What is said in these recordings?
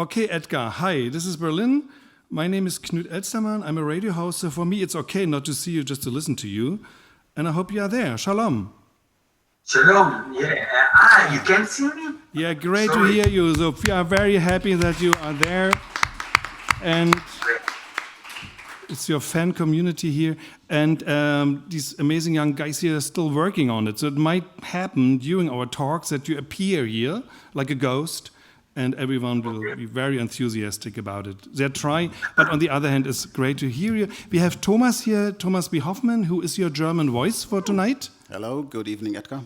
Okay, Edgar, hi, this is Berlin. My name is Knut Elstermann. I'm a radio host, so for me it's okay not to see you, just to listen to you. And I hope you are there. Shalom. Shalom, yeah. You can see me? Yeah, great Sorry. to hear you. So we are very happy that you are there. And it's your fan community here. And these amazing young guys here are still working on it. So it might happen during our talks that you appear here like a ghost. And everyone will be very enthusiastic about it. They're trying, but on the other hand, it's great to hear you. We have Thomas here, Thomas B. Hoffmann, who is your German voice for tonight. Hello, good evening, Edgar.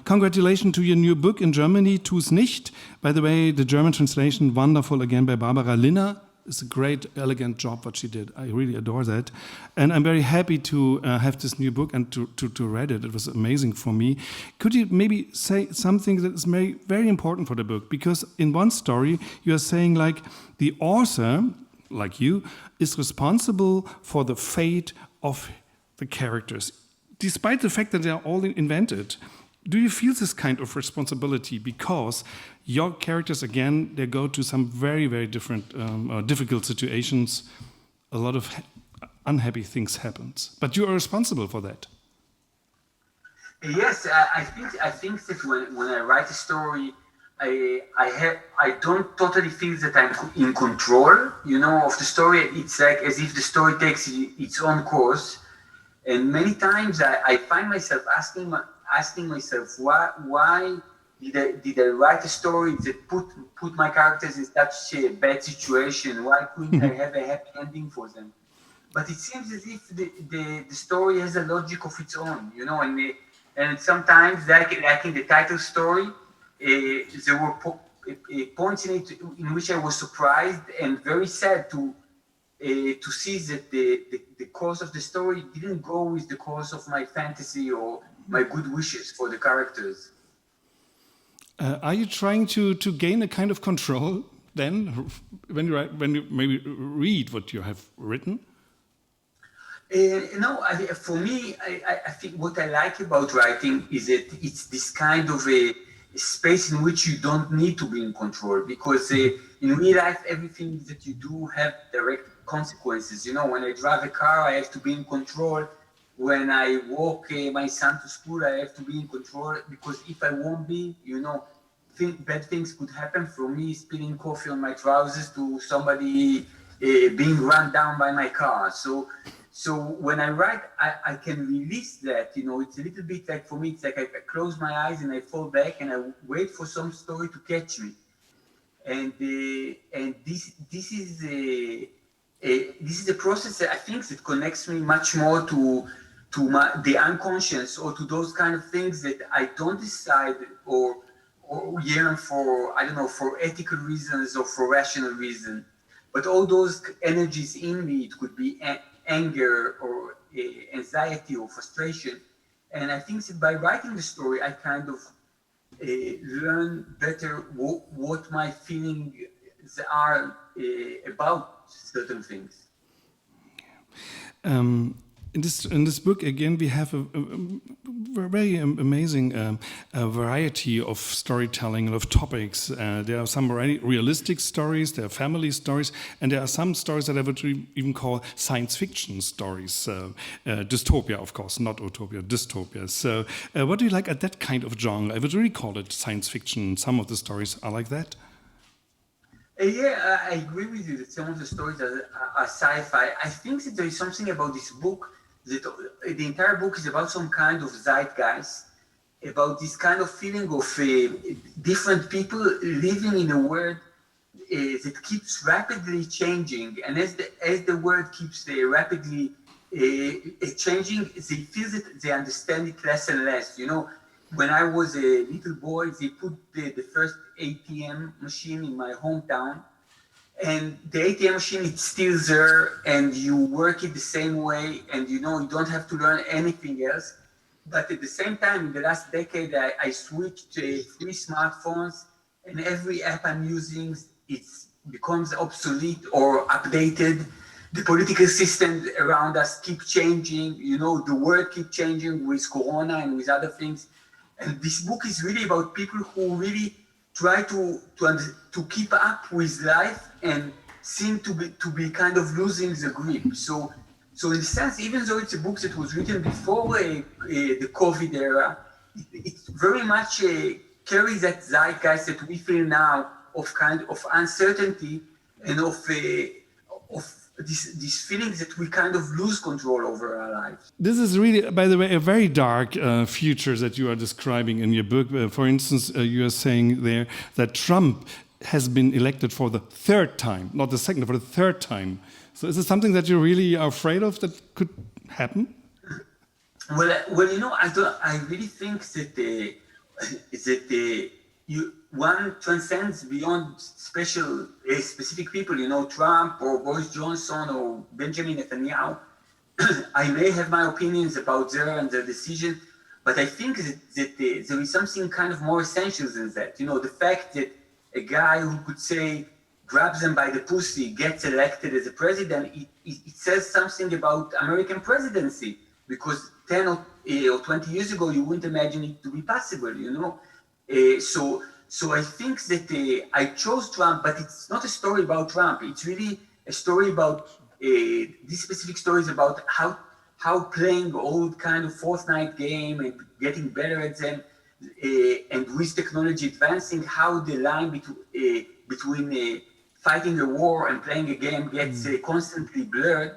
Congratulations to your new book in Germany, Tu's nicht. By the way, the German translation, wonderful again by Barbara Linner. It's a great, elegant job what she did. I really adore that. And I'm very happy to have this new book and to read it. It was amazing for me. Could you maybe say something that is very, very important for the book? Because in one story, you are saying like the author, like you, is responsible for the fate of the characters, despite the fact that they are all invented. Do you feel this kind of responsibility because your characters, again, they go to some very, very different, difficult situations. A lot of unhappy things happen, but you are responsible for that. Yes, I think that when I write a story, I don't totally feel that I'm in control, of the story. It's like as if the story takes its own course, and many times I find myself asking myself why did I write a story that put my characters in such a bad situation? Why couldn't I have a happy ending for them? But it seems as if the story has a logic of its own, and sometimes like in the title story, there were points in it in which I was surprised and very sad to see that the course of the story didn't go with the course of my fantasy or my good wishes for the characters. Are you trying to gain a kind of control then when you maybe read what you have written? No, for me, I think what I like about writing is that it's this kind of a space in which you don't need to be in control, because in real life, everything that you do have direct consequences. When I drive a car, I have to be in control. When I walk my son to school, I have to be in control, because if I won't be, bad things could happen, from me spilling coffee on my trousers to somebody being run down by my car. So when I write, I can release that. It's a little bit like, for me, it's like I close my eyes and I fall back and I wait for some story to catch me. And this is a process that I think that connects me much more to the unconscious, or to those kind of things that I don't decide or yearn for, I don't know, for ethical reasons or for rational reasons. But all those energies in me, it could be anger or anxiety or frustration. And I think that by writing the story, I kind of learn better what my feelings are about certain things. In this book, again, we have a very amazing variety of storytelling and of topics. There are some very realistic stories, there are family stories, and there are some stories that I would even call science fiction stories. Dystopia, of course, not utopia, dystopia. So what do you like at that kind of genre? I would really call it science fiction. Some of the stories are like that. Yeah, I agree with you that some of the stories are sci-fi. I think that there is something about this book, that the entire book is about some kind of zeitgeist, about this kind of feeling of different people living in a world that keeps rapidly changing. And as the world keeps rapidly changing, they feel that they understand it less and less. When I was a little boy, they put the first ATM machine in my hometown, and the ATM machine, it's still there, and you work it the same way, and you don't have to learn anything else. But at the same time, in the last decade, I switched to 3 smartphones, and every app I'm using, it becomes obsolete or updated. The political system around us keep changing. The world keep changing with Corona and with other things. And this book is really about people who really try to keep up with life and seem to be kind of losing the grip. So in a sense, even though it's a book that was written before the COVID era, it very much carries that zeitgeist that we feel now of kind of uncertainty and of these feelings that we kind of lose control over our lives. This is really, by the way, a very dark future that you are describing in your book. For instance, you are saying there that Trump has been elected for the third time, not the second, for the third time. So is it something that you really are afraid of that could happen? Well, you know, I really think that one transcends beyond specific people. You know, Trump or Boris Johnson or Benjamin Netanyahu. I may have my opinions about their decision, but I think that there is something kind of more essential than that. You know, the fact that a guy who could say, grabs them by the pussy, gets elected as a president, it says something about American presidency, because 10 or 20 years ago, you wouldn't imagine it to be possible, you know? So I think that I chose Trump, but it's not a story about Trump. It's really a story about, these specific stories about how playing old kind of Fortnite game and getting better at them, and with technology advancing, how the line between fighting a war and playing a game gets constantly blurred,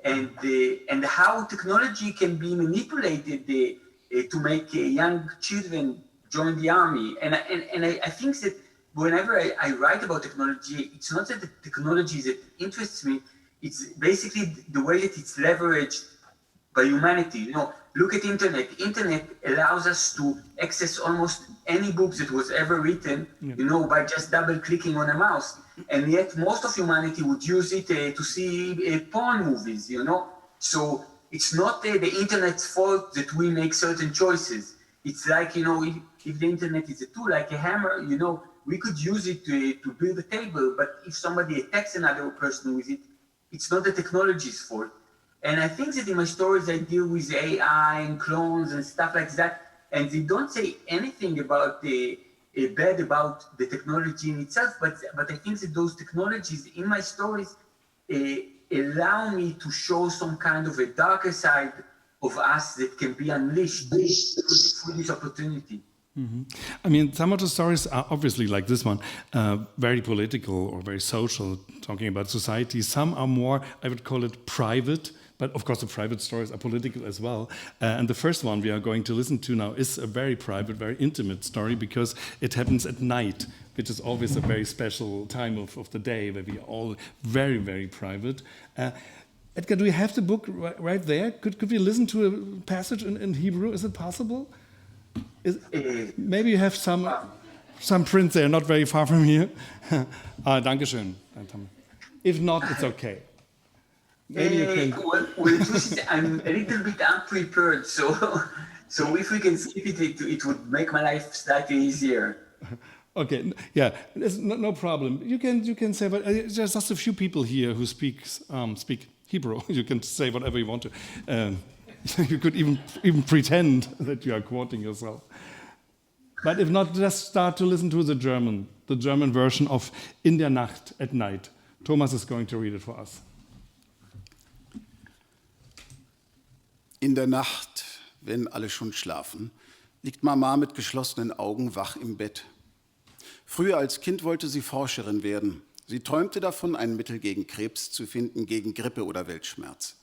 and how technology can be manipulated to make young children join the army. And I think that whenever I write about technology, it's not that the technology that interests me, it's basically the way that it's leveraged by humanity. You know, look at internet. Internet allows us to access almost any book that was ever written, you know, by just double clicking on a mouse. And yet most of humanity would use it to see porn movies, you know. So it's not the internet's fault that we make certain choices. It's like, you know, if the internet is a tool, like a hammer, you know, we could use it to build a table, but if somebody attacks another person with it, it's not the technology's fault. And I think that in my stories, I deal with AI and clones and stuff like that, and they don't say anything about bad about the technology in itself, but I think that those technologies in my stories allow me to show some kind of a darker side of us that can be unleashed through this opportunity. Mm-hmm. I mean, some of the stories are obviously like this one, very political or very social, talking about society. Some are more, I would call it private, but of course the private stories are political as well. And the first one we are going to listen to now is a very private, very intimate story, because it happens at night, which is always a very special time of the day where we are all very, very private. Edgar, do we have the book right there? Could we listen to a passage in Hebrew? Is it possible? Maybe you have some print there, not very far from here. Dankeschön. If not, it's okay. Maybe you can. I'm a little bit unprepared, so if we can skip it, it would make my life slightly easier. Okay, yeah, there's no problem. You can say, but there's just a few people here who speak Hebrew. You can say whatever you want to. You could even pretend that you are quoting yourself. But if not, just start to listen to the German version of In der Nacht, at night. Thomas is going to read it for us. In der Nacht, wenn alle schon schlafen, liegt Mama mit geschlossenen Augen wach im Bett. Früher als Kind wollte sie Forscherin werden. Sie träumte davon, ein Mittel gegen Krebs zu finden, gegen Grippe oder Weltschmerz.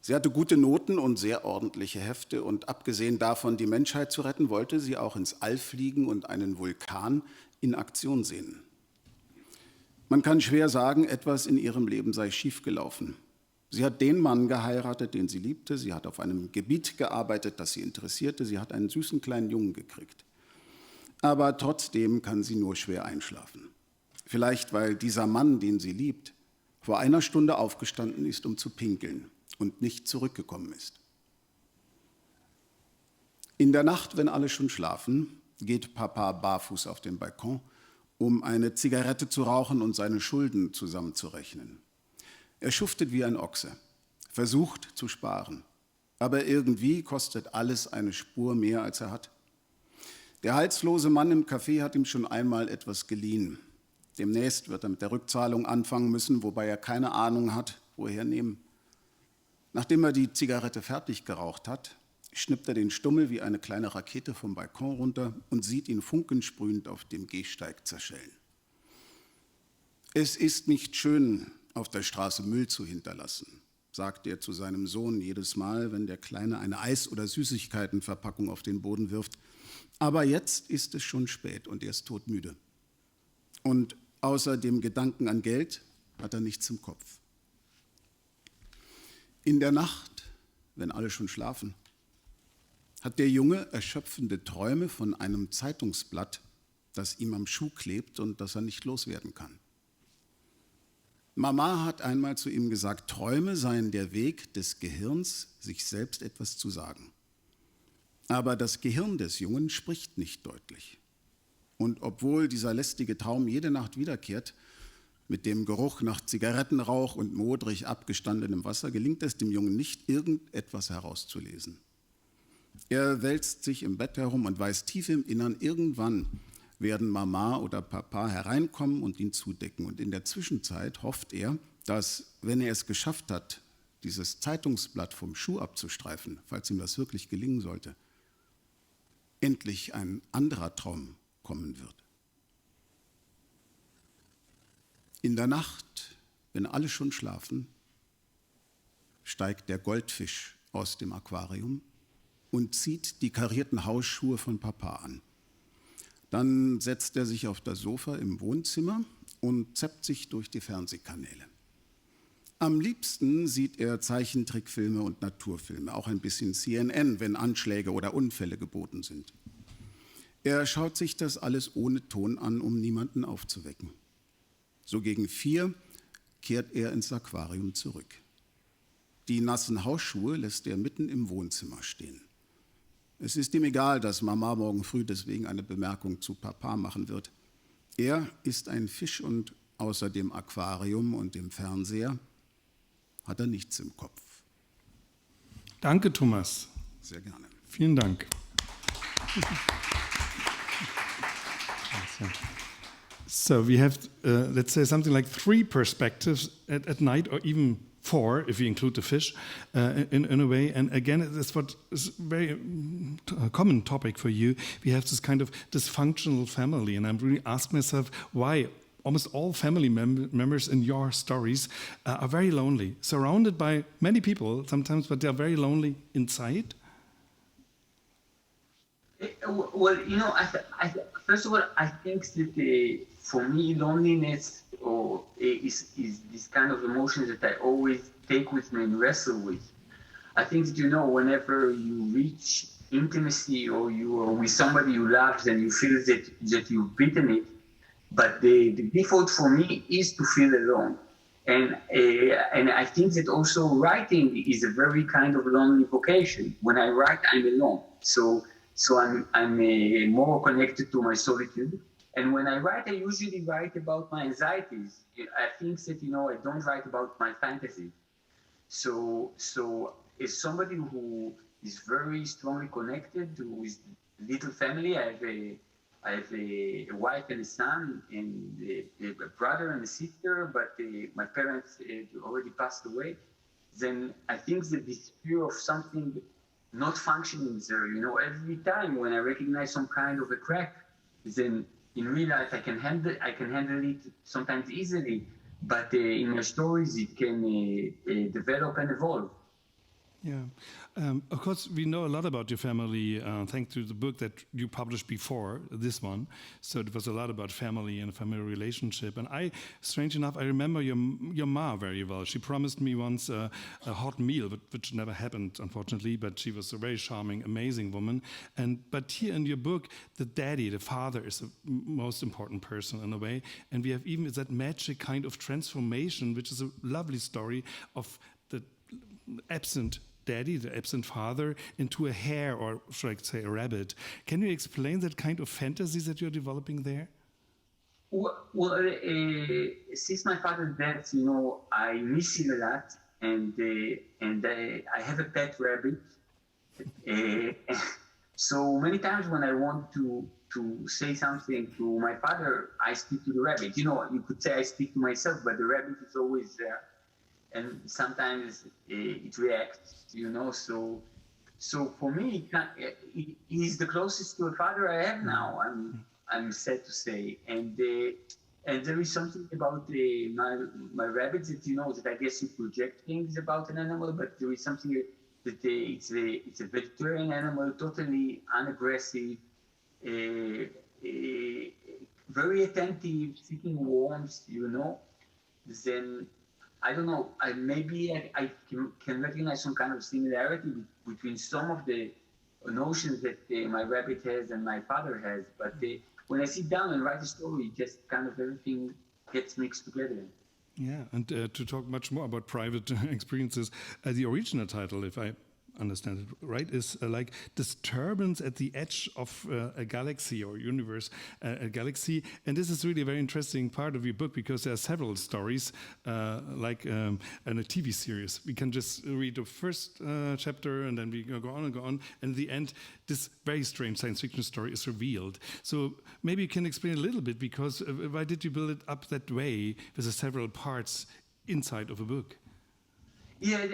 Sie hatte gute Noten und sehr ordentliche Hefte, und abgesehen davon, die Menschheit zu retten, wollte sie auch ins All fliegen und einen Vulkan in Aktion sehen. Man kann schwer sagen, etwas in ihrem Leben sei schiefgelaufen. Sie hat den Mann geheiratet, den sie liebte, sie hat auf einem Gebiet gearbeitet, das sie interessierte, sie hat einen süßen kleinen Jungen gekriegt. Aber trotzdem kann sie nur schwer einschlafen. Vielleicht, weil dieser Mann, den sie liebt, vor einer Stunde aufgestanden ist, um zu pinkeln und nicht zurückgekommen ist. In der Nacht, wenn alle schon schlafen, geht Papa barfuß auf den Balkon, um eine Zigarette zu rauchen und seine Schulden zusammenzurechnen. Er schuftet wie ein Ochse, versucht zu sparen, aber irgendwie kostet alles eine Spur mehr, als er hat. Der halslose Mann im Café hat ihm schon einmal etwas geliehen. Demnächst wird er mit der Rückzahlung anfangen müssen, wobei er keine Ahnung hat, woher nehmen. Nachdem er die Zigarette fertig geraucht hat, schnippt er den Stummel wie eine kleine Rakete vom Balkon runter und sieht ihn funkensprühend auf dem Gehsteig zerschellen. Es ist nicht schön, auf der Straße Müll zu hinterlassen, sagt er zu seinem Sohn jedes Mal, wenn der Kleine eine Eis- oder Süßigkeitenverpackung auf den Boden wirft. Aber jetzt ist es schon spät und er ist todmüde. Und außer dem Gedanken an Geld hat er nichts im Kopf. In der Nacht, wenn alle schon schlafen, hat der Junge erschöpfende Träume von einem Zeitungsblatt, das ihm am Schuh klebt und das er nicht loswerden kann. Mama hat einmal zu ihm gesagt, Träume seien der Weg des Gehirns, sich selbst etwas zu sagen. Aber das Gehirn des Jungen spricht nicht deutlich. Und obwohl dieser lästige Traum jede Nacht wiederkehrt, mit dem Geruch nach Zigarettenrauch und modrig abgestandenem Wasser, gelingt es dem Jungen nicht, irgendetwas herauszulesen. Er wälzt sich im Bett herum und weiß tief im Innern, irgendwann werden Mama oder Papa hereinkommen und ihn zudecken. Und in der Zwischenzeit hofft er, dass, wenn er es geschafft hat, dieses Zeitungsblatt vom Schuh abzustreifen, falls ihm das wirklich gelingen sollte, endlich ein anderer Traum kommen wird. In der Nacht, wenn alle schon schlafen, steigt der Goldfisch aus dem Aquarium und zieht die karierten Hausschuhe von Papa an. Dann setzt er sich auf das Sofa im Wohnzimmer und zappt sich durch die Fernsehkanäle. Am liebsten sieht er Zeichentrickfilme und Naturfilme, auch ein bisschen CNN, wenn Anschläge oder Unfälle geboten sind. Er schaut sich das alles ohne Ton an, um niemanden aufzuwecken. So gegen 4 kehrt er ins Aquarium zurück. Die nassen Hausschuhe lässt er mitten im Wohnzimmer stehen. Es ist ihm egal, dass Mama morgen früh deswegen eine Bemerkung zu Papa machen wird. Er ist ein Fisch und außer dem Aquarium und dem Fernseher hat er nichts im Kopf. Danke, Thomas. Sehr gerne. Vielen Dank. So we have, let's say, something like 3 perspectives at night, or even 4, if you include the fish, in a way. And again, that's what is a very common topic for you. We have this kind of dysfunctional family, and I'm really asking myself why almost all family members in your stories are very lonely, surrounded by many people sometimes, but they're very lonely inside. Well, first of all, I think that for me, loneliness is this kind of emotion that I always take with me and wrestle with. I think that, whenever you reach intimacy or you are with somebody you love, then you feel that you've beaten it. But the default for me is to feel alone. And I think that also writing is a very kind of lonely vocation. When I write, I'm alone. So I'm more connected to my solitude. And when I write, I usually write about my anxieties. I think that, I don't write about my fantasy. So as somebody who is very strongly connected with little family, I have a wife and a son and a brother and a sister, but my parents already passed away. Then I think that this fear of something not functioning is there. Every time when I recognize some kind of a crack, then in real life I can handle it sometimes easily, but in my stories it can develop and evolve. Yeah, of course, we know a lot about your family thanks to the book that you published before this one. So it was a lot about family and family relationship. And strange enough, I remember your ma very well. She promised me once a hot meal, which never happened, unfortunately. But she was a very charming, amazing woman. But here in your book, the daddy, the father, is the most important person in a way. And we have even that magic kind of transformation, which is a lovely story of the absent daddy, the absent father, into a hare, or should I say a rabbit. Can you explain that kind of fantasy that you're developing there? Well, since my father's death, I miss him a lot, and I have a pet rabbit. So many times when I want to say something to my father, I speak to the rabbit. You could say I speak to myself, but the rabbit is always there, and sometimes it reacts. So for me, he's the closest to a father I have now. I'm sad to say, and there is something about my rabbits that I guess you project things about an animal, but there is something that it's a vegetarian animal, totally unaggressive, very attentive, seeking warmth. Then I don't know. I can recognize some kind of similarity between some of the notions that my rabbit has and my father has. But when I sit down and write a story, just kind of everything gets mixed together. Yeah, and to talk much more about private experiences, the original title, if I understand it right, is like disturbance at the edge of a galaxy or universe, a galaxy. And this is really a very interesting part of your book because there are several stories, like in a TV series. We can just read the first chapter and then we go on and go on. And in the end, this very strange science fiction story is revealed. So maybe you can explain a little bit, because why did you build it up that way with the several parts inside of a book? Yeah,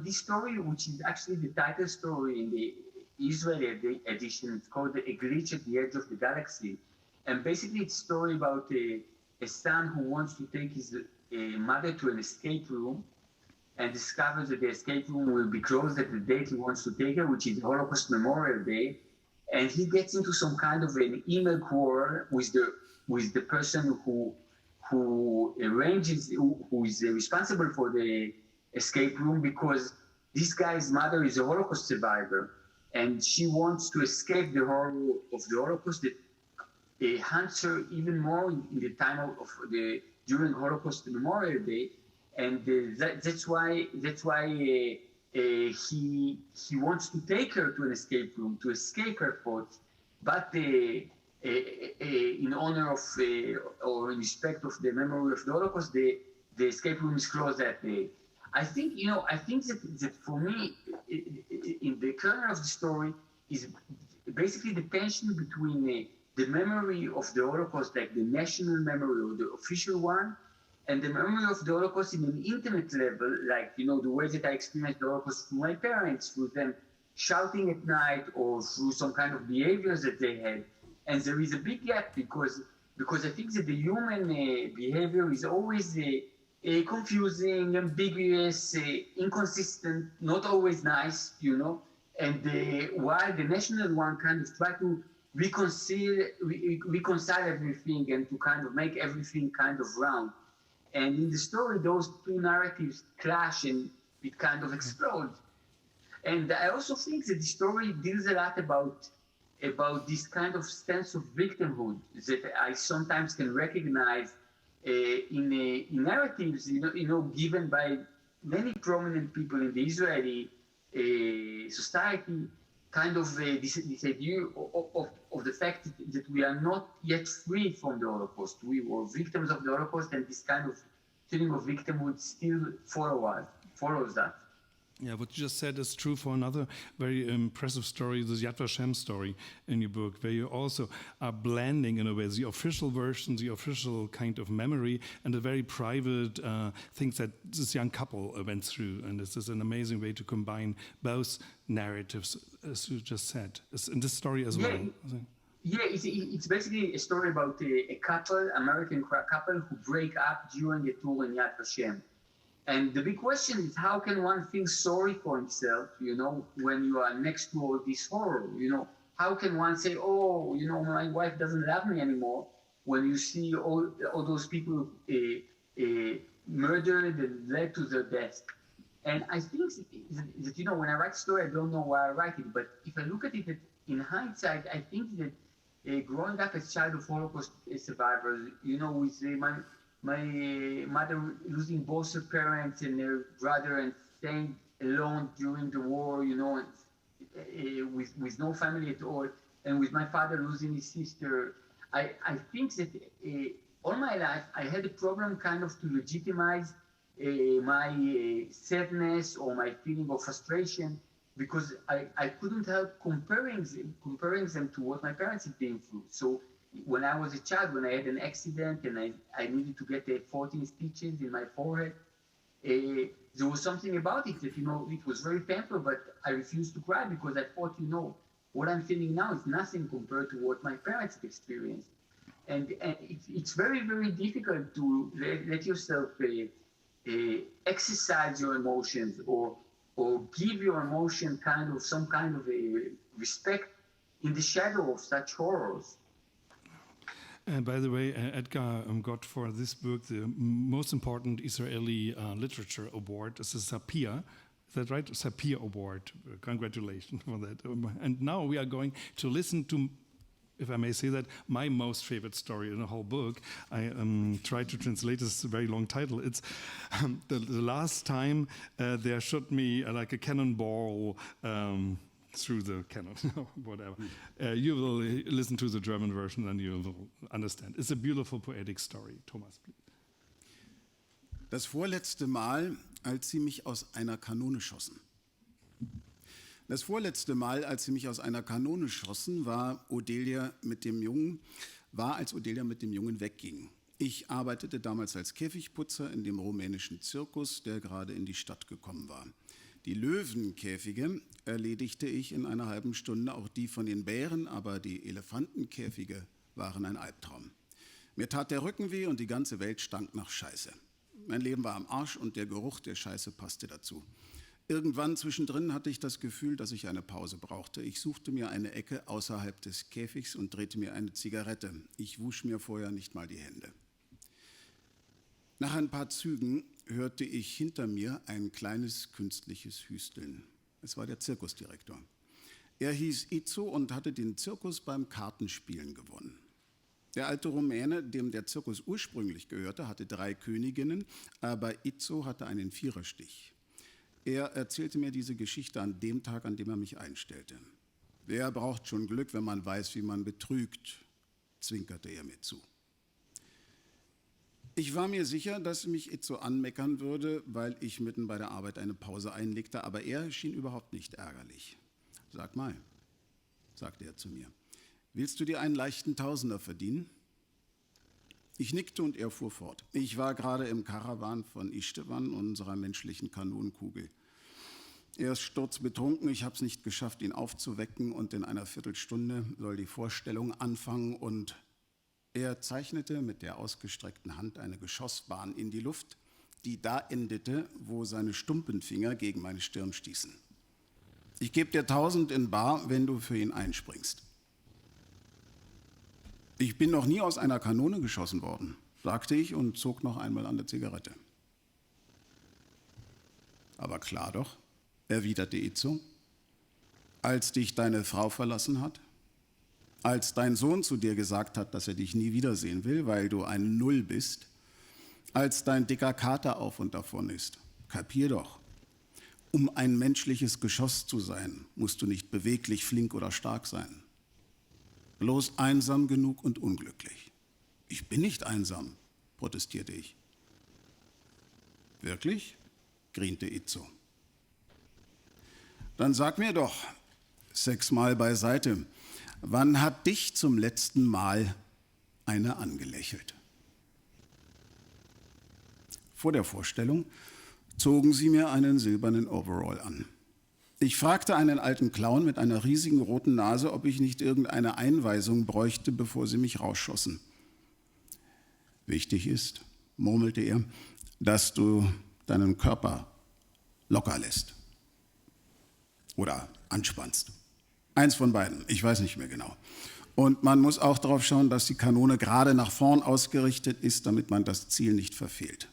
this story, which is actually the title story in the Israeli edition, it's called A Glitch at the Edge of the Galaxy. And basically it's a story about a son who wants to take his mother to an escape room and discovers that the escape room will be closed at the date he wants to take her, which is Holocaust Memorial Day. And he gets into some kind of an email quarrel with the person who is responsible for the escape room, because this guy's mother is a Holocaust survivor and she wants to escape the horror of the Holocaust that haunts her even more in the time during Holocaust Memorial Day, and that's why he wants to take her to an escape room to escape her thoughts, but in honor of or in respect of the memory of the Holocaust, the escape room is closed that day. I think that for me, in the kernel of the story is basically the tension between the memory of the Holocaust, like the national memory or the official one, and the memory of the Holocaust in an intimate level, like, the way that I experienced the Holocaust through my parents, through them shouting at night or through some kind of behaviors that they had. And there is a big gap because I think that the human behavior is always confusing, ambiguous, inconsistent, not always nice, and while the national one kind of try to reconcile everything and to kind of make everything kind of round. And in the story, those two narratives clash and it kind of explodes. And I also think that the story deals a lot about this kind of sense of victimhood that I sometimes can recognize in narratives, given by many prominent people in the Israeli society, kind of this idea of the fact that we are not yet free from the Holocaust. We were victims of the Holocaust, and this kind of feeling of victimhood still follows that. Yeah, what you just said is true for another very impressive story, the Yad Vashem story in your book, where you also are blending, in a way, the official version, the official kind of memory, and the very private things that this young couple went through. And this is an amazing way to combine both narratives, as you just said, in this story as well. Yeah, it's basically a story about a couple, American couple, who break up during a tour in Yad Vashem. And the big question is, how can one feel sorry for himself, when you are next to all this horror? How can one say, my wife doesn't love me anymore, when you see all those people murdered and led to their death? And I think that, when I write a story, I don't know why I write it, but if I look at it in hindsight, I think that growing up as a child of Holocaust survivors, with my mother losing both her parents and her brother and staying alone during the war, with no family at all, and with my father losing his sister, I think that all my life I had a problem kind of to legitimize my sadness or my feeling of frustration because I couldn't help comparing them to what my parents had been through. So when I was a child, when I had an accident and I needed to get 14 stitches in my forehead, there was something about it that, it was very painful, but I refused to cry because I thought, what I'm feeling now is nothing compared to what my parents had experienced. And it's very, very difficult to let yourself exercise your emotions or give your emotion some kind of a respect in the shadow of such horrors. By the way, Edgar got for this book the most important Israeli literature award. It's a Sapir. Is that right? Sapir Award. Congratulations for that. And now we are going to listen to, if I may say that, my most favorite story in the whole book. I tried to translate this very long title. It's the last time there shot me like a cannonball through the cannon, whatever. You will listen to the German version and you will understand. It's a beautiful poetic story. Thomas, please. Das vorletzte Mal, als sie mich aus einer Kanone schossen. Das vorletzte Mal, als sie mich aus einer Kanone schossen, war, als Odelia mit dem Jungen wegging. Ich arbeitete damals als Käfigputzer in dem rumänischen Zirkus, der gerade in die Stadt gekommen war. Die Löwenkäfige erledigte ich in einer halben Stunde, auch die von den Bären, aber die Elefantenkäfige waren ein Albtraum. Mir tat der Rücken weh und die ganze Welt stank nach Scheiße. Mein Leben war am Arsch und der Geruch der Scheiße passte dazu. Irgendwann zwischendrin hatte ich das Gefühl, dass ich eine Pause brauchte. Ich suchte mir eine Ecke außerhalb des Käfigs und drehte mir eine Zigarette. Ich wusch mir vorher nicht mal die Hände. Nach ein paar Zügen hörte ich hinter mir ein kleines künstliches Hüsteln. Es war der Zirkusdirektor. Er hieß Itzo und hatte den Zirkus beim Kartenspielen gewonnen. Der alte Rumäne, dem der Zirkus ursprünglich gehörte, hatte 3 Königinnen, aber Itzo hatte einen Viererstich. Er erzählte mir diese Geschichte an dem Tag, an dem er mich einstellte. Wer braucht schon Glück, wenn man weiß, wie man betrügt, zwinkerte er mir zu. Ich war mir sicher, dass mich Itzo anmeckern würde, weil ich mitten bei der Arbeit eine Pause einlegte, aber er schien überhaupt nicht ärgerlich. Sag mal, sagte er zu mir, willst du dir einen leichten Tausender verdienen? Ich nickte und er fuhr fort. Ich war gerade im Karawan von Istvan, unserer menschlichen Kanonenkugel. Er ist sturzbetrunken, ich habe es nicht geschafft, ihn aufzuwecken und in einer Viertelstunde soll die Vorstellung anfangen und er zeichnete mit der ausgestreckten Hand eine Geschossbahn in die Luft, die da endete, wo seine stumpen Finger gegen meine Stirn stießen. Ich gebe dir 1000 in bar, wenn du für ihn einspringst. Ich bin noch nie aus einer Kanone geschossen worden, sagte ich und zog noch einmal an der Zigarette. Aber klar doch, erwiderte Itzo, als dich deine Frau verlassen hat, als dein Sohn zu dir gesagt hat, dass er dich nie wiedersehen will, weil du ein Null bist, als dein dicker Kater auf und davon ist. Kapier doch, um ein menschliches Geschoss zu sein, musst du nicht beweglich, flink oder stark sein. Bloß einsam genug und unglücklich. Ich bin nicht einsam, protestierte ich. Wirklich? Griente Itzo. Dann sag mir doch, 6-mal beiseite, wann hat dich zum letzten Mal eine angelächelt? Vor der Vorstellung zogen sie mir einen silbernen Overall an. Ich fragte einen alten Clown mit einer riesigen roten Nase, ob ich nicht irgendeine Einweisung bräuchte, bevor sie mich rausschossen. Wichtig ist, murmelte er, dass du deinen Körper locker lässt oder anspannst. Eins von beiden, ich weiß nicht mehr genau. Und man muss auch darauf schauen, dass die Kanone gerade nach vorn ausgerichtet ist, damit man das Ziel nicht verfehlt.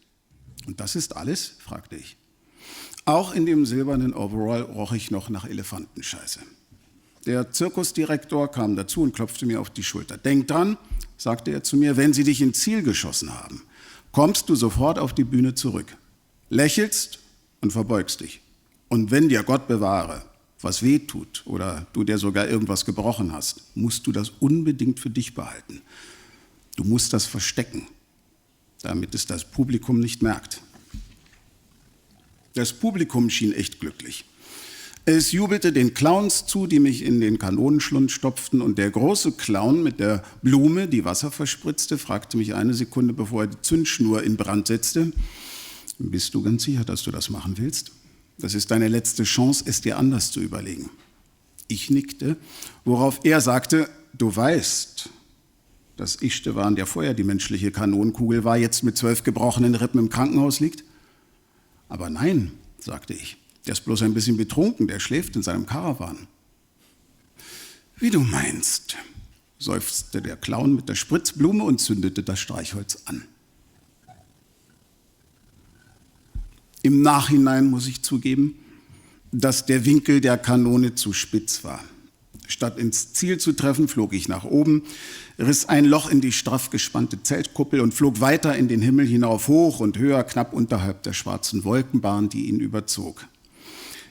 Und das ist alles? Fragte ich. Auch in dem silbernen Overall roch ich noch nach Elefantenscheiße. Der Zirkusdirektor kam dazu und klopfte mir auf die Schulter. Denk dran, sagte er zu mir, wenn sie dich ins Ziel geschossen haben, kommst du sofort auf die Bühne zurück, lächelst und verbeugst dich. Und wenn dir Gott bewahre, was weh tut oder du dir sogar irgendwas gebrochen hast, musst du das unbedingt für dich behalten. Du musst das verstecken, damit es das Publikum nicht merkt. Das Publikum schien echt glücklich. Es jubelte den Clowns zu, die mich in den Kanonenschlund stopften, und der große Clown mit der Blume, die Wasser verspritzte, fragte mich eine Sekunde, bevor er die Zündschnur in Brand setzte: Bist du ganz sicher, dass du das machen willst? Das ist deine letzte Chance, es dir anders zu überlegen. Ich nickte, worauf er sagte: Du weißt, dass Istvan, der vorher die menschliche Kanonenkugel war, jetzt mit 12 gebrochenen Rippen im Krankenhaus liegt? Aber nein, sagte ich, der ist bloß ein bisschen betrunken, der schläft in seinem Karawan. Wie du meinst, seufzte der Clown mit der Spritzblume und zündete das Streichholz an. Im Nachhinein muss ich zugeben, dass der Winkel der Kanone zu spitz war. Statt ins Ziel zu treffen, flog ich nach oben, riss ein Loch in die straff gespannte Zeltkuppel und flog weiter in den Himmel hinauf, hoch und höher, knapp unterhalb der schwarzen Wolkenbahn, die ihn überzog.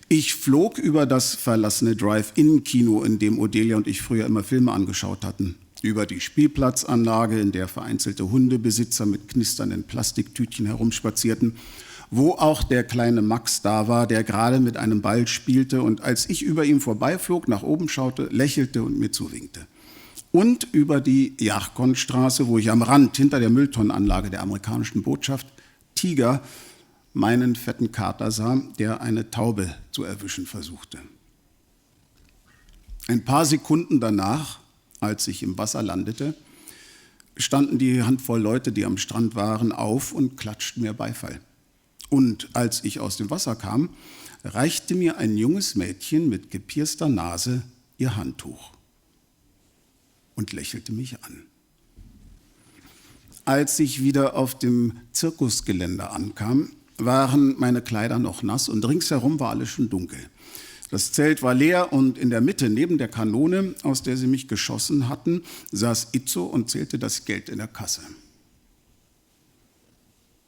Ich flog über das verlassene Drive-In-Kino, in dem Odelia und ich früher immer Filme angeschaut hatten, über die Spielplatzanlage, in der vereinzelte Hundebesitzer mit knisternden Plastiktütchen herumspazierten, wo auch der kleine Max da war, der gerade mit einem Ball spielte und als ich über ihm vorbeiflog, nach oben schaute, lächelte und mir zuwinkte. Und über die Jarkonstraße, wo ich am Rand hinter der Mülltonnenanlage der amerikanischen Botschaft Tiger meinen fetten Kater sah, der eine Taube zu erwischen versuchte. Ein paar Sekunden danach, als ich im Wasser landete, standen die Handvoll Leute, die am Strand waren, auf und klatschten mir Beifall. Und als ich aus dem Wasser kam, reichte mir ein junges Mädchen mit gepierster Nase ihr Handtuch und lächelte mich an. Als ich wieder auf dem Zirkusgelände ankam, waren meine Kleider noch nass und ringsherum war alles schon dunkel. Das Zelt war leer und in der Mitte, neben der Kanone, aus der sie mich geschossen hatten, saß Itzo und zählte das Geld in der Kasse.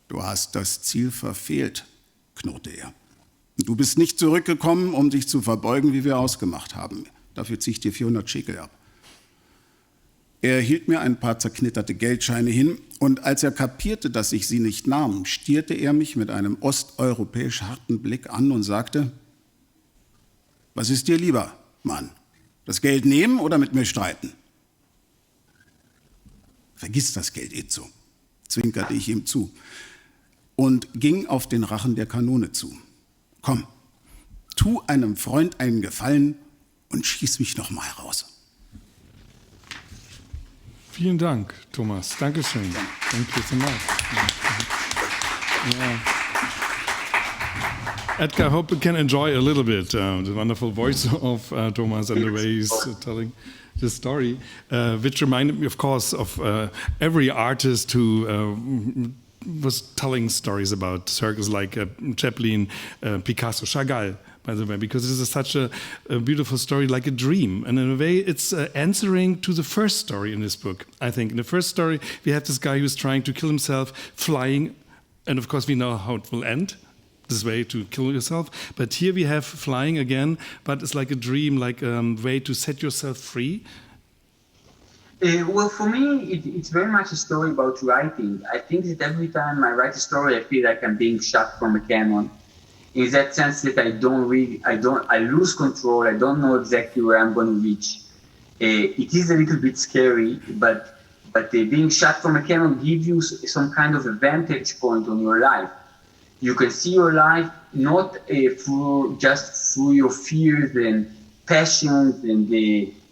Du hast das Ziel verfehlt, knurrte er. Du bist nicht zurückgekommen, um dich zu verbeugen, wie wir ausgemacht haben. Dafür ziehe ich dir 400 Schekel ab. Er hielt mir ein paar zerknitterte Geldscheine hin und als er kapierte, dass ich sie nicht nahm, stierte er mich mit einem osteuropäisch harten Blick an und sagte: Was ist dir lieber, Mann? Das Geld nehmen oder mit mir streiten? Vergiss das Geld, Itzo, zwinkerte ich ihm zu und ging auf den Rachen der Kanone zu. Komm, tu einem Freund einen Gefallen und schieß mich noch mal raus. Vielen Dank, Thomas. Dankeschön. Thank you so much. Yeah. Edgar, I hope you can enjoy a little bit the wonderful voice of Thomas and the way he's telling the story, which reminded me, of course, of every artist who was telling stories about circus, like Chaplin, Picasso, Chagall, by the way, because this is such a beautiful story, like a dream. And in a way, it's answering to the first story in this book, I think. In the first story, we have this guy who's trying to kill himself flying, and of course we know how it will end, this way to kill yourself. But here we have flying again, but it's like a dream, like a way to set yourself free. Well, for me, it's very much a story about writing. I think that every time I write a story, I feel like I'm being shot from a cannon. In that sense that I lose control. I don't know exactly where I'm going to reach. It is a little bit scary, but being shot from a cannon gives you some kind of a vantage point on your life. You can see your life not through your fears and passions and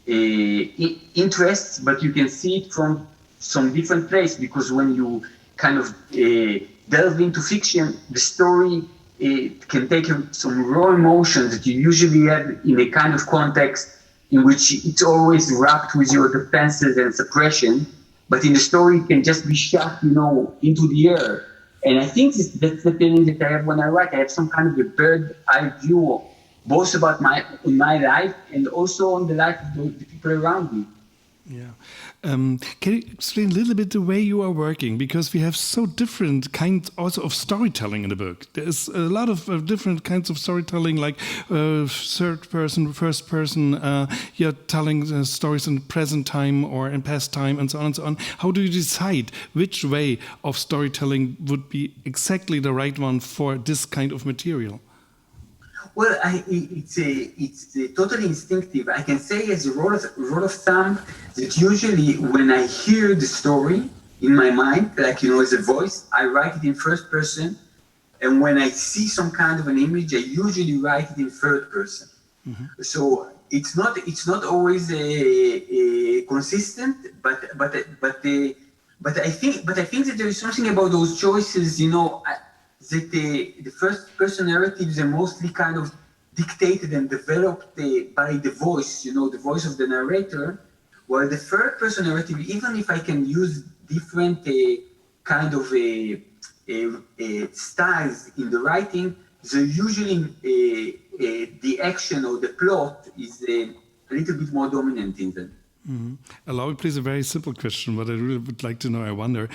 interests, but you can see it from some different place, because when you kind of delve into fiction, the story can take some raw emotions that you usually have in a kind of context in which it's always wrapped with your defenses and suppression, but in the story it can just be shot, into the air. And I think that's the feeling that I have when I write. I have some kind of a bird-eye view, both about my life and also on the life of the people around me. Yeah. Can you explain a little bit the way you are working? Because we have so different kinds also of storytelling in the book. There's a lot of different kinds of storytelling, like third person, first person. You're telling stories in present time or in past time, and so on and so on. How do you decide which way of storytelling would be exactly the right one for this kind of material? Well, it's totally instinctive. I can say as a rule of thumb that usually when I hear the story in my mind, like, as a voice, I write it in first person. And when I see some kind of an image, I usually write it in third person. Mm-hmm. So it's not always consistent, but I think that there is something about those choices, that the first person narratives are mostly kind of dictated and developed by the voice, the voice of the narrator, while the third person narrative, even if I can use different kind of styles in the writing, so usually the action or the plot is a little bit more dominant in them. Mm-hmm. Allow me, please, a very simple question, but I really would like to know, I wonder,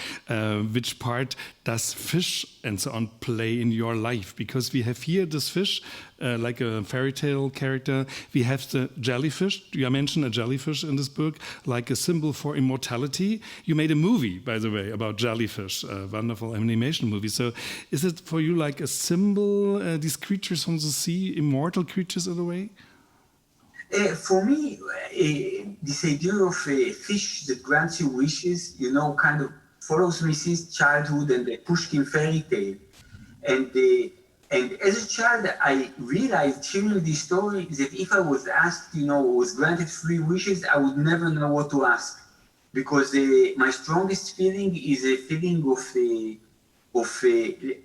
which part does fish and so on play in your life? Because we have here this fish, like a fairy tale character. We have the jellyfish. You mentioned a jellyfish in this book, like a symbol for immortality. You made a movie, by the way, about jellyfish, a wonderful animation movie. So is it for you like a symbol, these creatures from the sea, immortal creatures in a way? For me, this idea of a fish that grants you wishes, kind of follows me since childhood and the Pushkin fairy tale. And as a child, I realized hearing this story that if I was asked, was granted 3 wishes, I would never know what to ask. Because my strongest feeling is a feeling of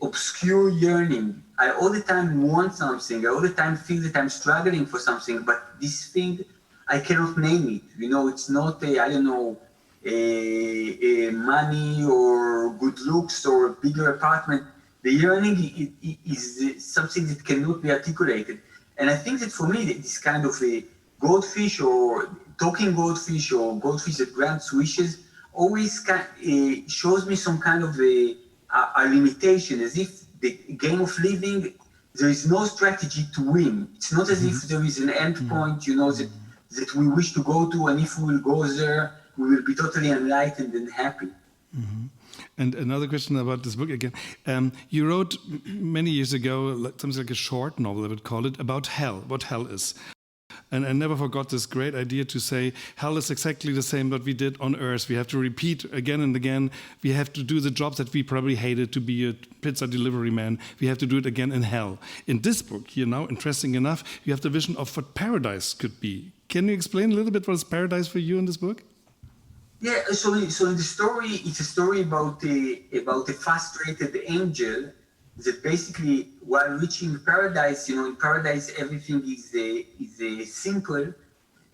obscure yearning. I all the time want something. I all the time feel that I'm struggling for something, but this thing, I cannot name it. It's not money or good looks or a bigger apartment. The yearning is something that cannot be articulated. And I think that for me, this kind of a goldfish or talking goldfish or goldfish that grants wishes always shows me some kind of a limitation, as if the game of living, there is no strategy to win. It's not as if there is an end point, that we wish to go to, and if we will go there, we will be totally enlightened and happy. Mm-hmm. And another question about this book again. You wrote many years ago something like a short novel, I would call it, about hell, what hell is. And I never forgot this great idea to say, hell is exactly the same what we did on earth. We have to repeat again and again. We have to do the jobs that we probably hated, to be a pizza delivery man. We have to do it again in hell. In this book here now, interesting enough, you have the vision of what paradise could be. Can you explain a little bit what is paradise for you in this book? Yeah, so in the story, it's a story about a frustrated angel that basically, while reaching paradise, in paradise everything is simple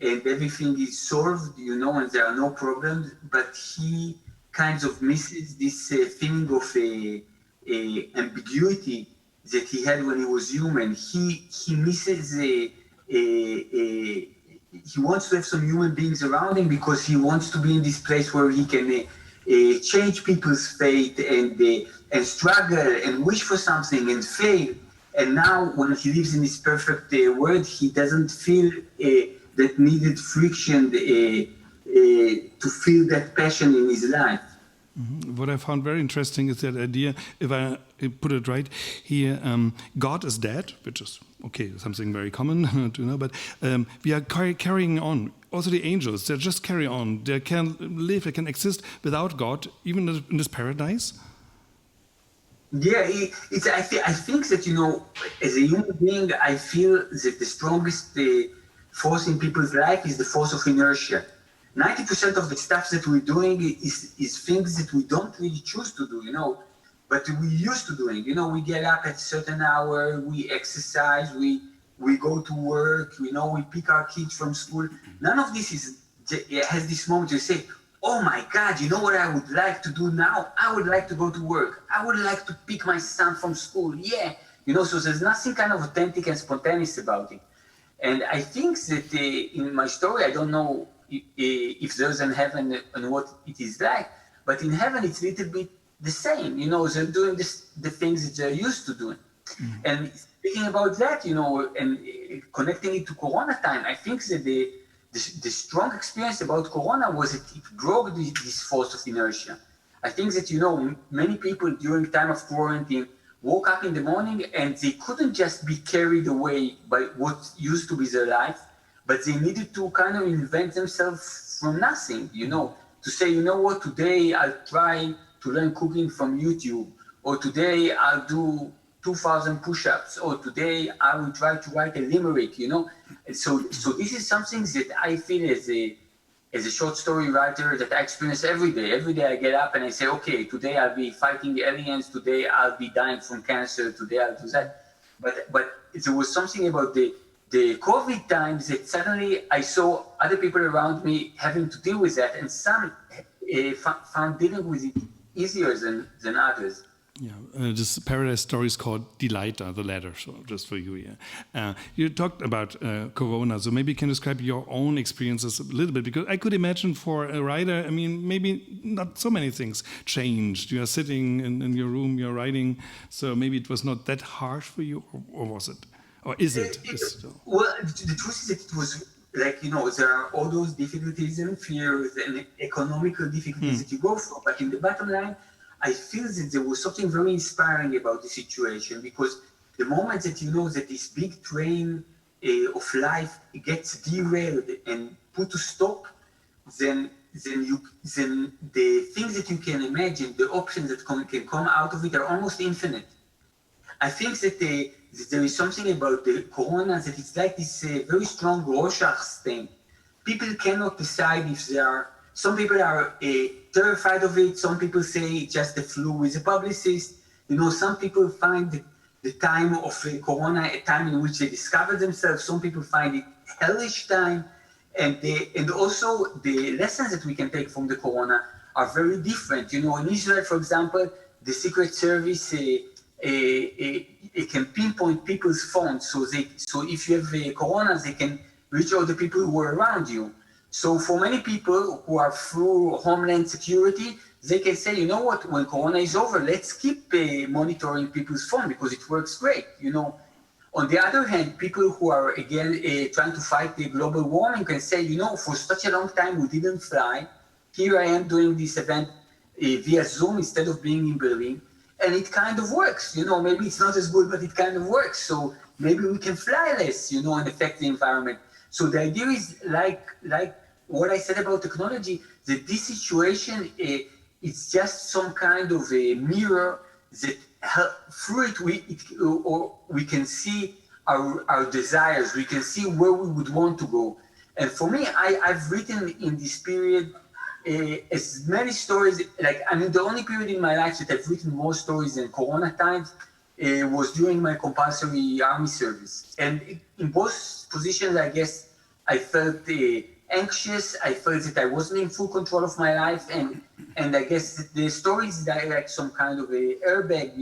and everything is solved, and there are no problems. But he kind of misses this feeling of ambiguity that he had when he was human. He misses he wants to have some human beings around him because he wants to be in this place where he can change people's fate and struggle and wish for something and fail. And now when he lives in this perfect world, he doesn't feel that needed friction to feel that passion in his life. Mm-hmm. What I found very interesting is that idea, if I put it right here, God is dead, which is, okay, something very common to know, but we are carrying on. Also the angels, they just carry on. They can live, they can exist without God, even in this paradise. Yeah, I think that, as a human being, I feel that the strongest force in people's life is the force of inertia. 90% of the stuff that we're doing is things that we don't really choose to do, but we used to doing. We get up at a certain hour, we exercise, we go to work, we pick our kids from school. None of this has this moment to say, oh my God, you know what I would like to do now? I would like to go to work. I would like to pick my son from school. Yeah. So there's nothing kind of authentic and spontaneous about it. And I think that in my story, I don't know if there's an heaven and what it is like, but in heaven, it's a little bit the same. They're doing the things that they're used to doing. Mm-hmm. And speaking about that, and connecting it to Corona time, I think that the strong experience about Corona was that it broke this force of inertia. I think that, many people during time of quarantine woke up in the morning and they couldn't just be carried away by what used to be their life, but they needed to kind of invent themselves from nothing, to say, you know what, today I'll try to learn cooking from YouTube, or today I'll do 2,000 push-ups, or today I will try to write a limerick, And so this is something that I feel as a short story writer that I experience every day. Every day I get up and I say, okay, today I'll be fighting aliens, today I'll be dying from cancer, today I'll do that. But there was something about the COVID times that suddenly I saw other people around me having to deal with that, and some found dealing with it easier than others. Yeah, this paradise story is called Die Leiter, the ladder, so just for you here. You talked about Corona, so maybe you can describe your own experiences a little bit, because I could imagine for a writer, I mean, maybe not so many things changed. You are sitting in your room, you're writing, so maybe it was not that harsh for you, or was it? Or is it? Well, the truth is that it was like, there are all those difficulties and fears and economical difficulties that you go through, but in the bottom line, I feel that there was something very inspiring about the situation, because the moment that you know that this big train of life gets derailed and put to stop, then the things that you can imagine, the options that can come out of it are almost infinite. I think that there is something about the Corona that it's like this very strong Rorschach's thing. People cannot decide if they are. Some people are terrified of it. Some people say it's just the flu with a publicist. Some people find the time of Corona a time in which they discover themselves. Some people find it hellish time. And also the lessons that we can take from the Corona are very different. In Israel, for example, the Secret Service it can pinpoint people's phones. So if you have Corona, they can reach all the people who are around you. So for many people who are through Homeland Security, they can say, you know what, when Corona is over, let's keep monitoring people's phone because it works great, On the other hand, people who are, again, trying to fight the global warming can say, for such a long time we didn't fly. Here I am doing this event via Zoom instead of being in Berlin. And it kind of works, maybe it's not as good, but it kind of works. So maybe we can fly less, and affect the environment. So the idea is like what I said about technology, that this situation it's just some kind of a mirror that through it we can see our desires, we can see where we would want to go. And for me, I've written in this period as many stories, the only period in my life that I've written more stories than Corona times was during my compulsory army service. And in both positions, I guess I felt anxious. I felt that I wasn't in full control of my life. And I guess the stories that are like some kind of a airbag,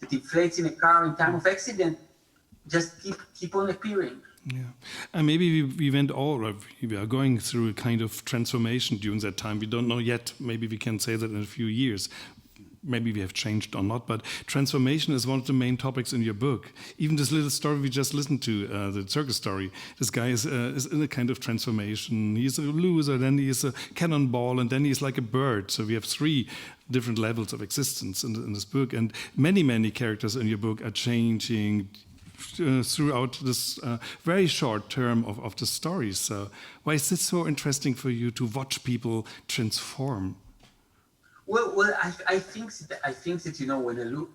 that inflates in a car in time of accident, just keep on appearing. Yeah, and maybe we are going through a kind of transformation during that time. We don't know yet. Maybe we can say that in a few years. Maybe we have changed or not, but transformation is one of the main topics in your book. Even this little story we just listened to, the circus story, this guy is in a kind of transformation. He's a loser, then he is a cannonball, and then he's like a bird. So we have 3 different levels of existence in this book, and many characters in your book are changing throughout this very short term of the stories. So why is this so interesting for you to watch people transform? Well, I think that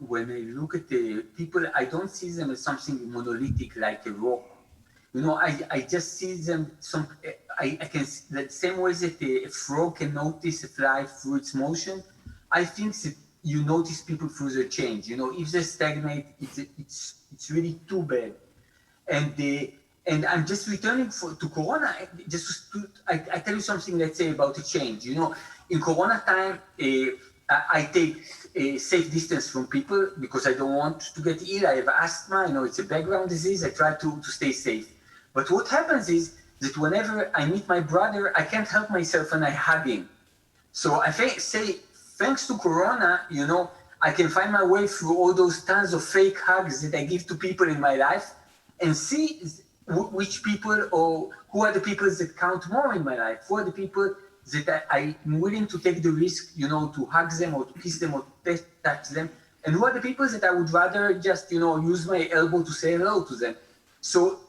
when I look at the people, I don't see them as something monolithic like a rock. I just see them I can, the same way that a frog can notice a fly through its motion. I think that you notice people through their change. If they stagnate, it's really too bad. And I'm just returning to Corona. I tell you something, let's say, about a change. In Corona time, I take a safe distance from people because I don't want to get ill. I have asthma, it's a background disease. I try to stay safe. But what happens is that whenever I meet my brother, I can't help myself and I hug him. So I say, thanks to Corona, I can find my way through all those tons of fake hugs that I give to people in my life and see which people or who are the people that count more in my life, who are the people that I'm willing to take the risk, to hug them or to kiss them or to touch them and who are the people that I would rather just, use my elbow to say hello to them. So,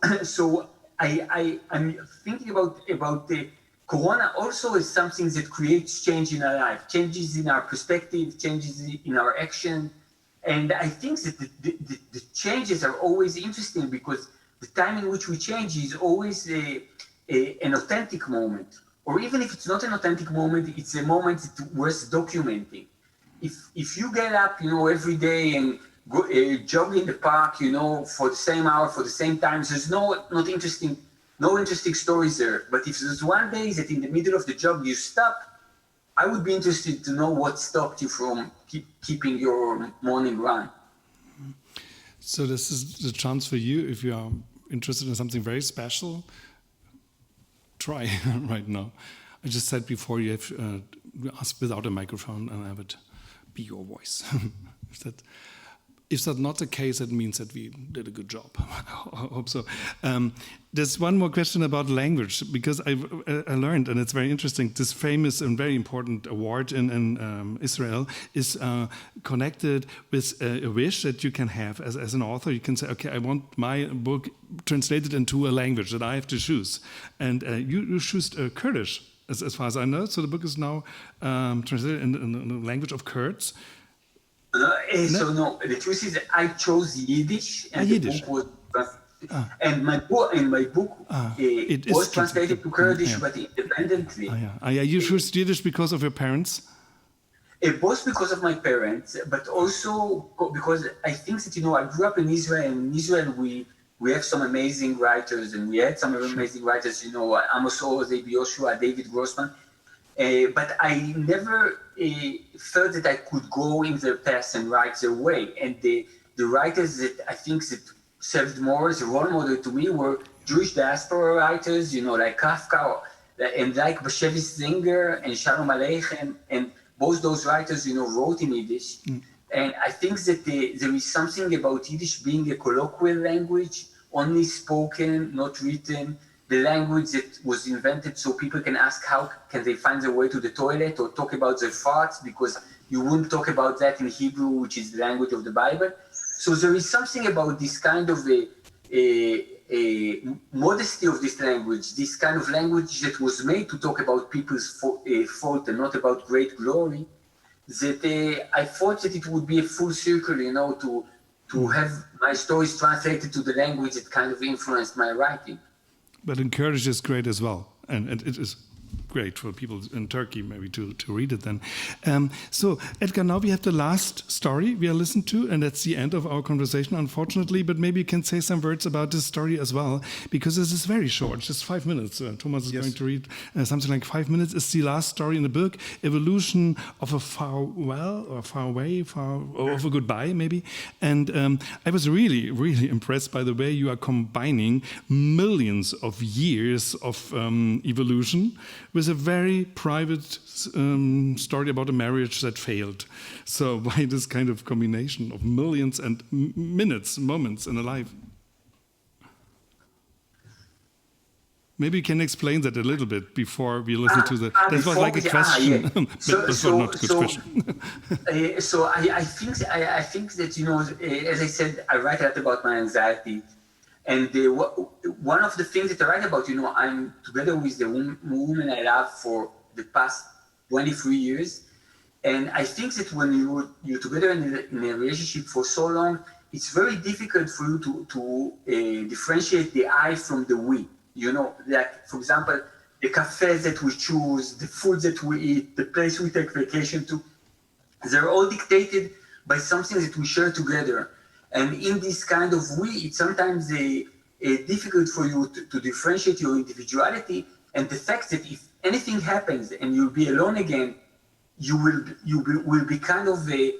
I'm thinking about the Corona also is something that creates change in our life, changes in our perspective, changes in our action. And I think that the changes are always interesting because the time in which we change is always an authentic moment. Or even if it's not an authentic moment, it's a moment that's worth documenting. If you get up, every day and go jog in the park, for the same hour, for the same time, there's no interesting stories there. But if there's one day that in the middle of the jog you stop, I would be interested to know what stopped you from keeping your morning run. So this is the chance for you, if you are interested in something very special, try right now. I just said before you have to ask without a microphone and have it be your voice. If that's not the case, that means that we did a good job. I hope so. There's one more question about language, because I learned, and it's very interesting, this famous and very important award in Israel is connected with a wish that you can have as an author. You can say, okay, I want my book translated into a language that I have to choose. And you choose Kurdish, as far as I know. So the book is now translated in the language of Kurds. No, the truth is that I chose Yiddish, and Yiddish. The book was, and my book it was translated to Kurdish, but independently. You chose Yiddish because of your parents? Both because of my parents, but also because I think that I grew up in Israel, and in Israel we have some amazing writers, and we had some amazing writers. Amos Oz, A.B. Yoshua, David Grossman. But I never felt that I could go in their path and write their way. And the writers that I think that served more as a role model to me were Jewish diaspora writers, like Kafka, and like Bashevis Singer and Shalom Aleichem, and both those writers, wrote in Yiddish. And I think that there is something about Yiddish being a colloquial language, only spoken, not written. The language that was invented so people can ask how can they find their way to the toilet or talk about their thoughts, because you wouldn't talk about that in Hebrew, which is the language of the Bible. So there is something about this kind of a modesty of this language, this kind of language that was made to talk about people's fault and not about great glory, that I thought that it would be a full circle, to have my stories translated to the language that kind of influenced my writing. But in Kurdish is great as well, and it is great for people in Turkey maybe to read it then. So, Edgar, now we have the last story we are listening to, and that's the end of our conversation, unfortunately, but maybe you can say some words about this story as well, because this is very short, just 5 minutes. Thomas is going to read something like 5 minutes. It's the last story in the book, Evolution of a Farewell, or Far Away, or of a Goodbye, maybe. And I was really, really impressed by the way you are combining millions of years of evolution with a very private story about a marriage that failed. So why this kind of combination of millions and moments in a life? Maybe you can explain that a little bit before we listen to the... That was like a question, but that was not a good question. So I think that, as I said, I write a lot about my anxiety. And one of the things that I write about, I'm together with the woman I love for the past 23 years. And I think that when you're together in a relationship for so long, it's very difficult for you to differentiate the I from the we. Like, for example, the cafes that we choose, the food that we eat, the place we take vacation to, they're all dictated by something that we share together. And in this kind of we, it's sometimes difficult for you to differentiate your individuality and the fact that if anything happens and you'll be alone again, you will be kind of a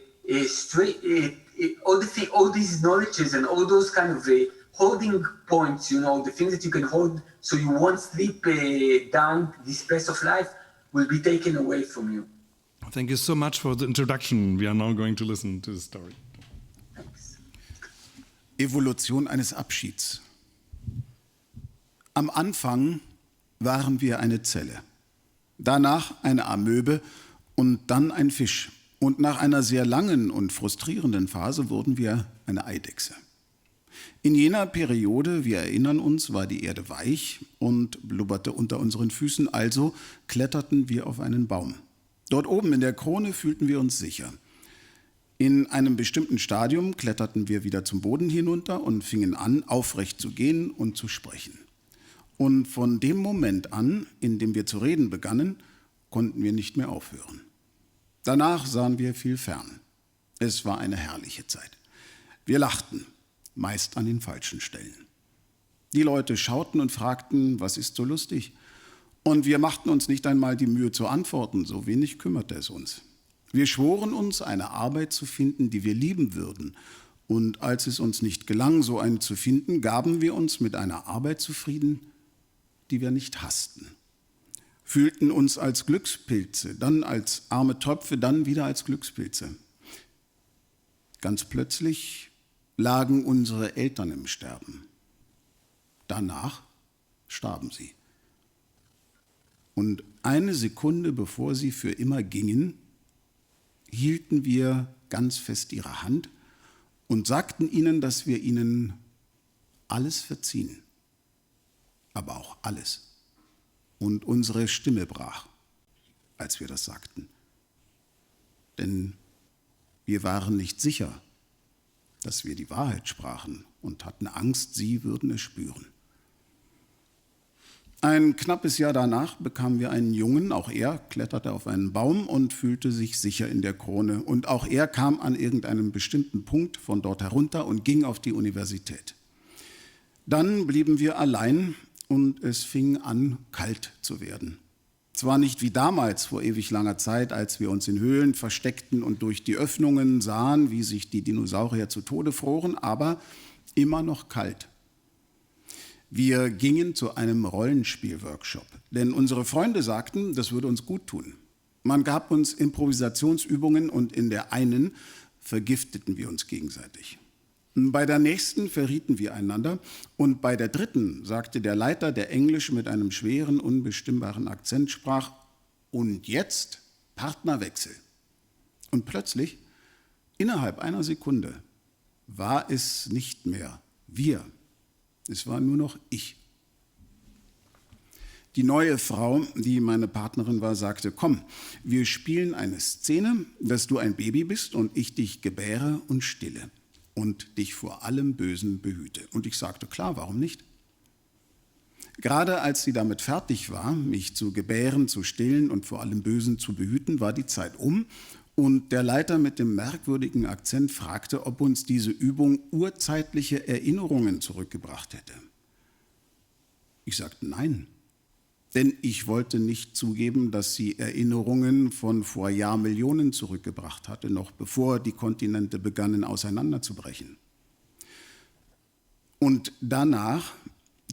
straight, all these knowledges and all those kind of holding points, the things that you can hold so you won't slip down this path of life will be taken away from you. Thank you so much for the introduction. We are now going to listen to the story. Evolution eines Abschieds. Am Anfang waren wir eine Zelle, danach eine Amöbe und dann ein Fisch, Und nach einer sehr langen und frustrierenden Phase wurden wir eine Eidechse. In jener Periode, wir erinnern uns, war die Erde weich und blubberte unter unseren Füßen, also kletterten wir auf einen Baum. Dort oben in der Krone fühlten wir uns sicher. In einem bestimmten Stadium kletterten wir wieder zum Boden hinunter und fingen an, aufrecht zu gehen und zu sprechen. Und von dem Moment an, in dem wir zu reden begannen, konnten wir nicht mehr aufhören. Danach sahen wir viel fern. Es war eine herrliche Zeit. Wir lachten, meist an den falschen Stellen. Die Leute schauten und fragten, was ist so lustig? Und wir machten uns nicht einmal die Mühe zu antworten, so wenig kümmerte es uns. Wir schworen uns, eine Arbeit zu finden, die wir lieben würden. Und als es uns nicht gelang, so eine zu finden, gaben wir uns mit einer Arbeit zufrieden, die wir nicht hassten. Fühlten uns als Glückspilze, dann als arme Tröpfe, dann wieder als Glückspilze. Ganz plötzlich lagen unsere Eltern im Sterben. Danach starben sie. Und eine Sekunde bevor sie für immer gingen, hielten wir ganz fest ihre Hand und sagten ihnen, dass wir ihnen alles verziehen, aber auch alles. Und unsere Stimme brach, als wir das sagten. Denn wir waren nicht sicher, dass wir die Wahrheit sprachen und hatten Angst, sie würden es spüren. Ein knappes Jahr danach bekamen wir einen Jungen, auch er kletterte auf einen Baum und fühlte sich sicher in der Krone. Und auch er kam an irgendeinem bestimmten Punkt von dort herunter und ging auf die Universität. Dann blieben wir allein und es fing an, kalt zu werden. Zwar nicht wie damals vor ewig langer Zeit, als wir uns in Höhlen versteckten und durch die Öffnungen sahen, wie sich die Dinosaurier zu Tode froren, aber immer noch kalt. Wir gingen zu einem Rollenspiel-Workshop, denn unsere Freunde sagten, das würde uns gut tun. Man gab uns Improvisationsübungen und in der einen vergifteten wir uns gegenseitig. Bei der nächsten verrieten wir einander und bei der dritten sagte der Leiter, der Englisch mit einem schweren, unbestimmbaren Akzent sprach, und jetzt Partnerwechsel. Und plötzlich, innerhalb einer Sekunde, war es nicht mehr wir. Es war nur noch ich. Die neue Frau, die meine Partnerin war, sagte, komm, wir spielen eine Szene, dass du ein Baby bist und ich dich gebäre und stille und dich vor allem Bösen behüte. Und ich sagte, klar, warum nicht? Gerade als sie damit fertig war, mich zu gebären, zu stillen und vor allem Bösen zu behüten, war die Zeit um und der Leiter mit dem merkwürdigen Akzent fragte, ob uns diese Übung urzeitliche Erinnerungen zurückgebracht hätte. Ich sagte nein, denn ich wollte nicht zugeben, dass sie Erinnerungen von vor Jahrmillionen zurückgebracht hatte, noch bevor die Kontinente begannen auseinanderzubrechen. Und danach,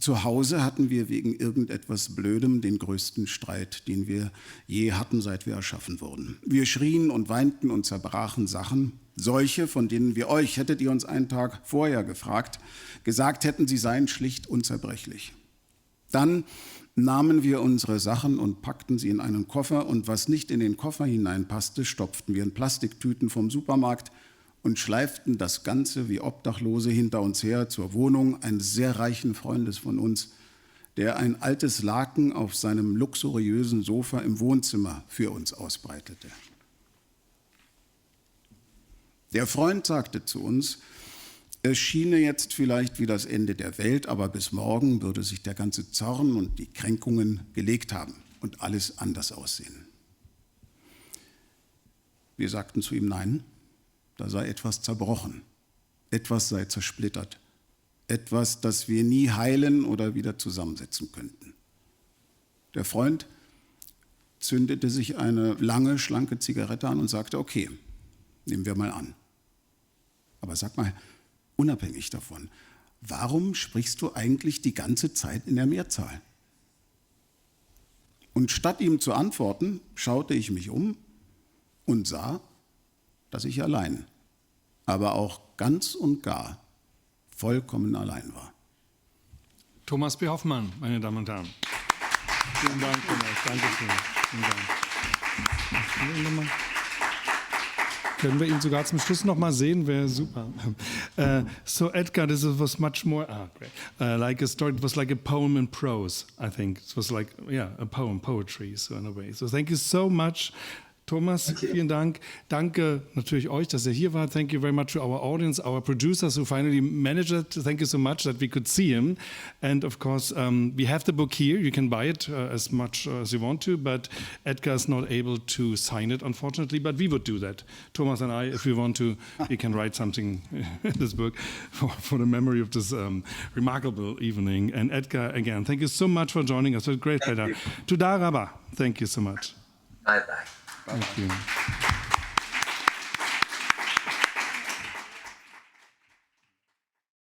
zu Hause, hatten wir wegen irgendetwas Blödem den größten Streit, den wir je hatten, seit wir erschaffen wurden. Wir schrien und weinten und zerbrachen Sachen, solche, von denen wir euch, hättet ihr uns einen Tag vorher gefragt, gesagt hätten, sie seien schlicht unzerbrechlich. Dann nahmen wir unsere Sachen und packten sie in einen Koffer und was nicht in den Koffer hineinpasste, stopften wir in Plastiktüten vom Supermarkt und schleiften das Ganze wie Obdachlose hinter uns her zur Wohnung eines sehr reichen Freundes von uns, der ein altes Laken auf seinem luxuriösen Sofa im Wohnzimmer für uns ausbreitete. Der Freund sagte zu uns, es schiene jetzt vielleicht wie das Ende der Welt, aber bis morgen würde sich der ganze Zorn und die Kränkungen gelegt haben und alles anders aussehen. Wir sagten zu ihm nein. Da sei etwas zerbrochen, etwas sei zersplittert, etwas, das wir nie heilen oder wieder zusammensetzen könnten. Der Freund zündete sich eine lange, schlanke Zigarette an und sagte, okay, nehmen wir mal an. Aber sag mal, unabhängig davon, warum sprichst du eigentlich die ganze Zeit in der Mehrzahl? Und statt ihm zu antworten, schaute ich mich um und sah, dass ich allein, aber auch ganz und gar vollkommen allein war. Thomas B. Hoffmann, meine Damen und Herren. Vielen Dank, Thomas. Dankeschön. Vielen Dank. Können wir ihn sogar zum Schluss noch mal sehen? Wäre super. So Edgar, this was much more great. Like a story. It was like a poem in prose. I think it was like a poem, poetry. So in a way. So thank you so much. Thomas, vielen Dank. Danke natürlich euch, dass ihr hier wart. Thank you very much to our audience, our producers who finally managed it. Thank you so much that we could see him. And of course, we have the book here. You can buy it as much as you want to, but Edgar is not able to sign it, unfortunately, but we would do that. Thomas and I, if we want to, we can write something in this book for the memory of this remarkable evening. And Edgar, again, thank you so much for joining us. It was a great pleasure. Tuda Rabba. Thank you so much. Bye-bye. Thank you.